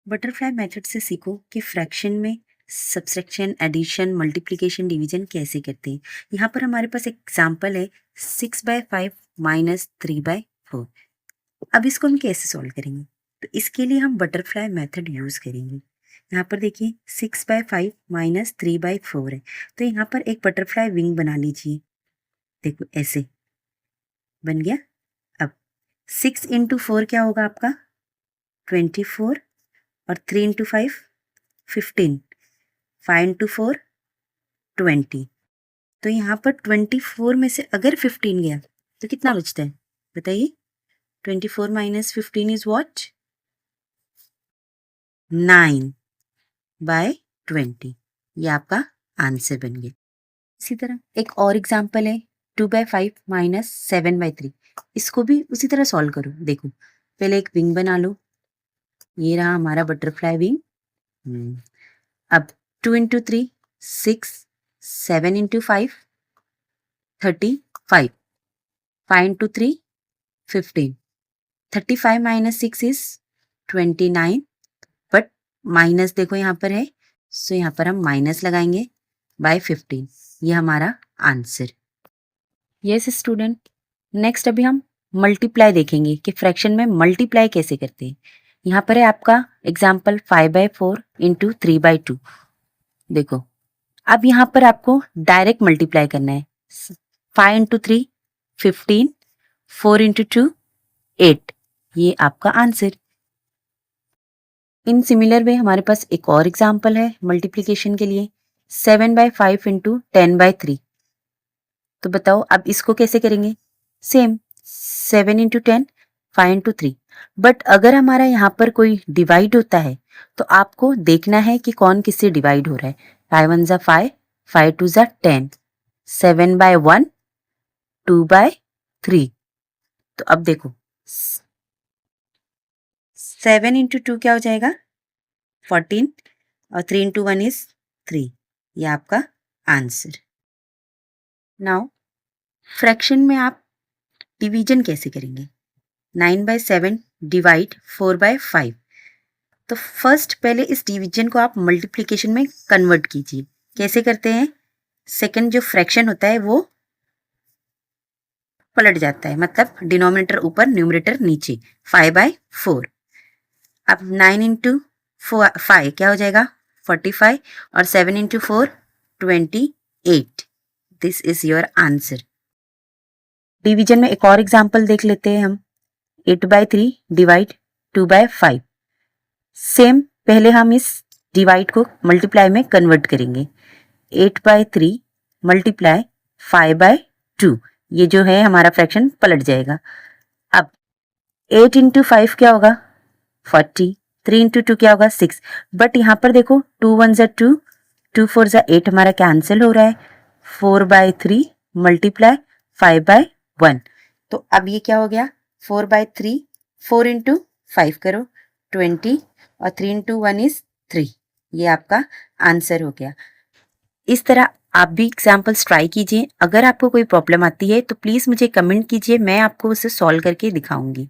Butterfly method से सीखो कि फ्रैक्शन में सब्सट्रैक्शन, एडिशन, मल्टीप्लिकेशन, डिवीजन कैसे करते हैं। यहाँ पर हमारे पास एक एग्जाम्पल है 6/5 माइनस 3/4। अब इसको हम कैसे सॉल्व करेंगे, तो इसके लिए हम बटरफ्लाई मेथड यूज करेंगे। यहाँ पर देखिए 6/5 माइनस 3/4 है, तो यहाँ पर एक बटरफ्लाई विंग बना लीजिए। देखो ऐसे बन गया। अब 6 इंटू 4 क्या होगा आपका 24, और 3 इंटू 5 15, 5 इंटू 4 20। तो यहाँ पर 24 में से अगर 15 गया तो कितना बचता है बताइए। 24 माइनस 15 इज वॉट 9/20। ये आपका आंसर बन गया। इसी तरह एक और एग्जाम्पल है 2/5 माइनस 7/3। इसको भी उसी तरह सॉल्व करो। देखो पहले एक विंग बना लो, ये रहा हमारा बटरफ्लाई विंग। अब 2 into 3 6, 7 into 5 35, 5 into 3 15, 35 minus 6 is 29, but minus देखो यहाँ पर है, सो यहाँ पर हम माइनस लगाएंगे बाय 15। ये हमारा आंसर। यस स्टूडेंट, नेक्स्ट अभी हम मल्टीप्लाई देखेंगे कि फ्रैक्शन में मल्टीप्लाई कैसे करते हैं। यहाँ पर है आपका एग्जाम्पल 5/4 इंटू 3/2। देखो अब यहाँ पर आपको डायरेक्ट मल्टीप्लाई करना है। 5 इंटू 3 15, 4 इंटू 2 8। ये आपका आंसर। इन सिमिलर वे हमारे पास एक और एग्जाम्पल है मल्टीप्लिकेशन के लिए 7/5 इंटू 10/3। तो बताओ अब इसको कैसे करेंगे। Same 7 into 10, 5 into 3। बट अगर हमारा यहाँ पर कोई डिवाइड होता है तो आपको देखना है कि कौन किससे डिवाइड हो रहा है। 5 1 ज़ा 5, 5 2 ज़ा 10, 7/1, 2/3। तो अब देखो 7 इंटू 2 क्या हो जाएगा 14, और 3 इंटू 1 इज 3। ये आपका आंसर। नाउ फ्रैक्शन में आप डिवीजन कैसे करेंगे। 9/7 डिवाइड 4/5। तो फर्स्ट पहले इस डिवीजन को आप मल्टीप्लिकेशन में कन्वर्ट कीजिए। कैसे करते हैं, सेकंड जो फ्रैक्शन होता है वो पलट जाता है, मतलब डिनोमिनेटर ऊपर न्यूमरेटर नीचे। 5/4। अब 9 इंटू 5 क्या हो जाएगा 45, और 7 into 4 28। This is your answer. Division में एक और एग्जाम्पल देख लेते हैं हम 8/3 डिवाइड 2/5। सेम पहले हम इस डिवाइड को मल्टीप्लाई में कन्वर्ट करेंगे। 8/3 मल्टीप्लाई 5/2। ये जो है हमारा फ्रैक्शन पलट जाएगा। अब 8 इंटू 5 क्या होगा 40, 3 इंटू 2 क्या होगा 6। बट यहाँ पर देखो 2 1 ज़ा 2, 2 4 ज़ा 8 हमारा कैंसिल हो रहा है। 4/3 मल्टीप्लाई 5/1। तो अब ये क्या हो गया 4/3, 4 इंटू 5 करो 20, और 3 इंटू 1 इज 3। ये आपका आंसर हो गया। इस तरह आप भी एग्जाम्पल्स ट्राई कीजिए। अगर आपको कोई प्रॉब्लम आती है तो प्लीज़ मुझे कमेंट कीजिए, मैं आपको उसे सॉल्व करके दिखाऊंगी।